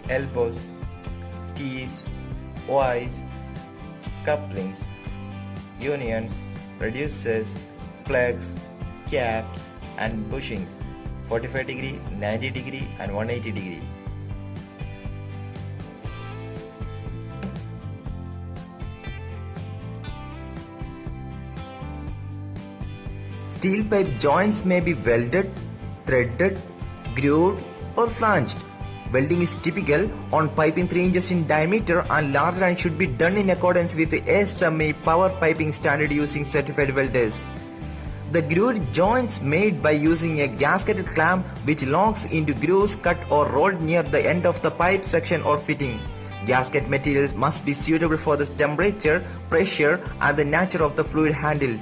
elbows, T's, Y's, couplings, unions, reducers, plugs, caps and bushings, 45 degree, 90 degree and 180 degree. Steel pipe joints may be welded, threaded, grooved or flanged. Welding is typical on piping 3 inches in diameter and larger and should be done in accordance with the SMA power piping standard using certified welders. The grooved joints made by using a gasketed clamp which locks into grooves cut or rolled near the end of the pipe section or fitting. Gasket materials must be suitable for the temperature, pressure and the nature of the fluid handled.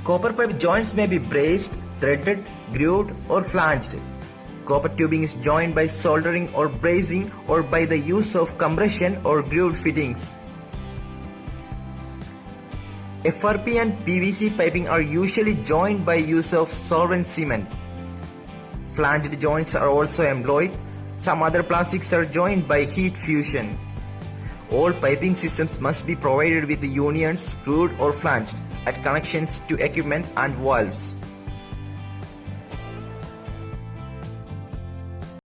Copper pipe joints may be braced, threaded, grooved or flanged. Copper tubing is joined by soldering or bracing or by the use of compression or grooved fittings. FRP and PVC piping are usually joined by use of solvent cement. Flanged joints are also employed. Some other plastics are joined by heat fusion. All piping systems must be provided with unions screwed or flanged at connections to equipment and valves.